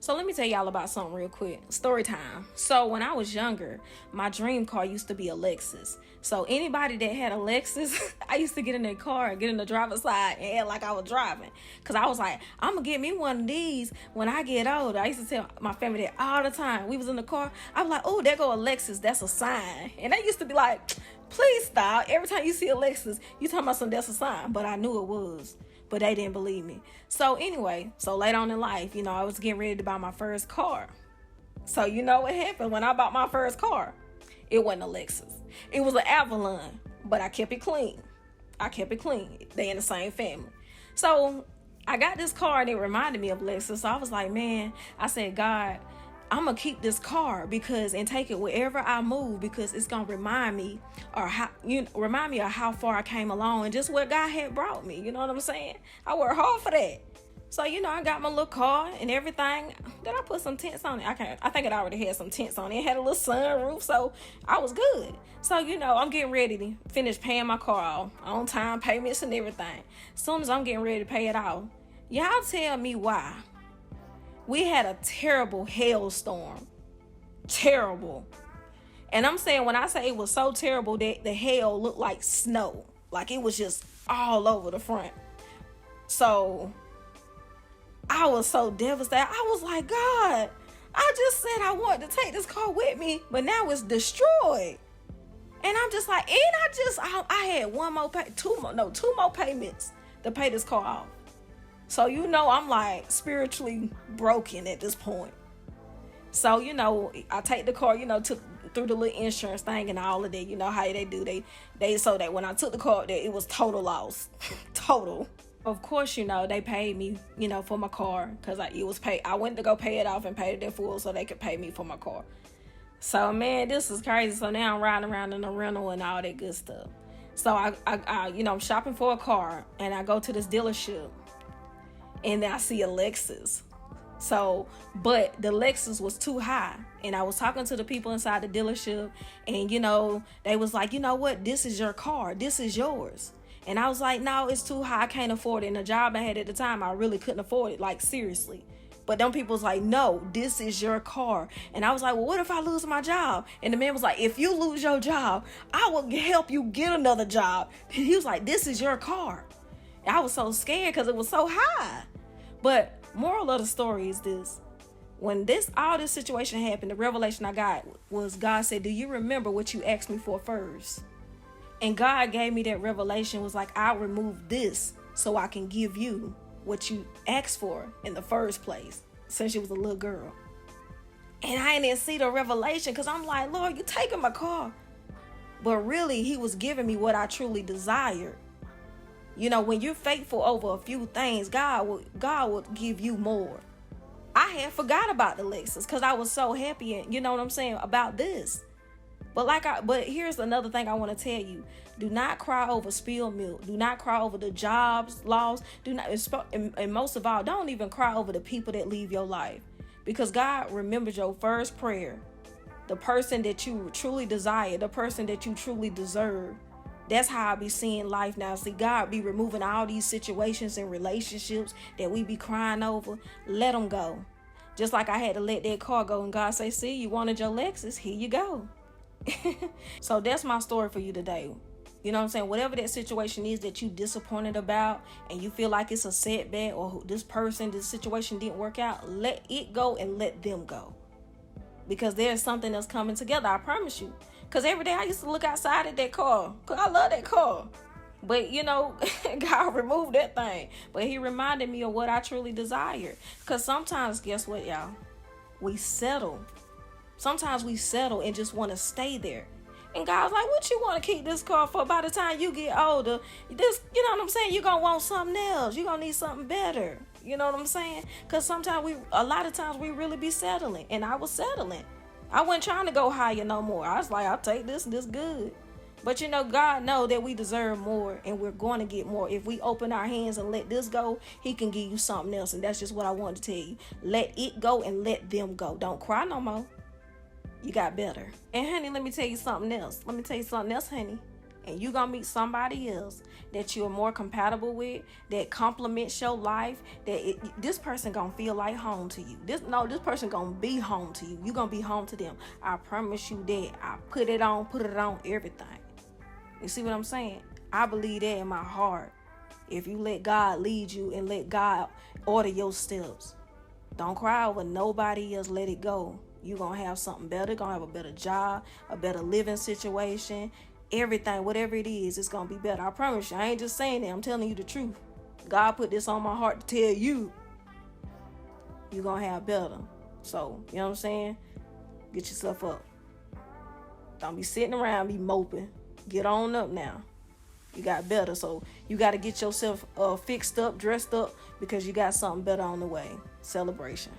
So let me tell y'all about something real quick. Story time. So when I was younger, my dream car used to be a Lexus. So anybody that had a Lexus, I used to get in their car, get in the driver's side, and act like I was driving. Because I was like, I'm going to get me one of these when I get older. I used to tell my family that all the time. We was in the car. I was like, oh, there go a Lexus. That's a sign. And they used to be like, please stop. Every time you see a Lexus, you talking about something that's a sign. But I knew it was. But they didn't believe me. So anyway, so later on in life, I was getting ready to buy my first car. So you know what happened when I bought my first car? It wasn't a Lexus. It was an Avalon, but I kept it clean. They in the same family. So I got this car and it reminded me of Lexus. So I was like, man, I said, God, I'm going to keep this car and take it wherever I move, because it's going to remind me of how far I came along and just where God had brought me. You know what I'm saying? I worked hard for that. So, I got my little car and everything. Then I put some tents on it. I think it already had some tents on it. It had a little sunroof, so I was good. So, I'm getting ready to finish paying my car off on time, payments and everything. As soon as I'm getting ready to pay it off, y'all tell me why. We had a terrible hailstorm. Terrible. And I'm saying, when I say it was so terrible that the hail looked like snow. Like it was just all over the front. So I was so devastated. I was like, God, I just said I wanted to take this car with me, but now it's destroyed. And I'm just like, I had two more payments to pay this car off. So, I'm like spiritually broken at this point. So, I take the car, through the little insurance thing and all of that. You know how they do. They so that when I took the car, that it was total loss. Total. Of course, they paid me, for my car, because it was paid. I went to go pay it off and paid it in full so they could pay me for my car. So, man, this is crazy. So now I'm riding around in a rental and all that good stuff. So I'm shopping for a car, and I go to this dealership. And then I see a Lexus. But the Lexus was too high. And I was talking to the people inside the dealership. And, they was like, you know what? This is your car. This is yours. And I was like, no, it's too high. I can't afford it. And the job I had at the time, I really couldn't afford it. Like, seriously. But them people was like, no, this is your car. And I was like, well, what if I lose my job? And the man was like, if you lose your job, I will help you get another job. And he was like, this is your car. And I was so scared because it was so high. But moral of the story is this. When all this situation happened, the revelation I got was God said, do you remember what you asked me for first? And God gave me that revelation, was like, I'll remove this so I can give you what you asked for in the first place, since you was a little girl. And I didn't see the revelation because I'm like, Lord, you taking my car. But really, he was giving me what I truly desired. When you're faithful over a few things, God will give you more. I had forgot about the Lexus because I was so happy, and about this. But here's another thing I want to tell you. Do not cry over spilled milk. Do not cry over the jobs lost. Do not, and most of all, don't even cry over the people that leave your life. Because God remembers your first prayer. The person that you truly desire, the person that you truly deserve. That's how I be seeing life now. See, God be removing all these situations and relationships that we be crying over. Let them go. Just like I had to let that car go, and God say, see, you wanted your Lexus, here you go. So that's my story for you today. You know what I'm saying? Whatever that situation is that you disappointed about and you feel like it's a setback, or this situation didn't work out, let it go and let them go. Because there's something that's coming together, I promise you. Because every day I used to look outside at that car. Because I love that car. But, God removed that thing. But he reminded me of what I truly desired. Because sometimes, guess what, y'all? We settle. Sometimes we settle and just want to stay there. And God's like, what you want to keep this car for? By the time you get older, you know what I'm saying? You're going to want something else. You're going to need something better. You know what I'm saying? Because a lot of times we really be settling. And I was settling. I wasn't trying to go higher no more. I was like, I'll take this and this good. But God know that we deserve more, and we're going to get more. If we open our hands and let this go, he can give you something else. And that's just what I wanted to tell you. Let it go and let them go. Don't cry no more. You got better. And honey, let me tell you something else. Honey. and you gonna meet somebody else that you're more compatible with, that complements your life, this person gonna feel like home to you. This person gonna be home to you. You gonna be home to them. I promise you that. I put it on everything. You see what I'm saying? I believe that in my heart. If you let God lead you and let God order your steps, don't cry over nobody else. Let it go. You're going to have something better. You're going to have a better job, a better living situation. Everything, whatever it is, it's going to be better. I promise you. I ain't just saying that. I'm telling you the truth. God put this on my heart to tell you you're going to have better. So, you know what I'm saying? Get yourself up. Don't be sitting around, be moping. Get on up now. You got better. So you got to get yourself fixed up, dressed up, because you got something better on the way. Celebration.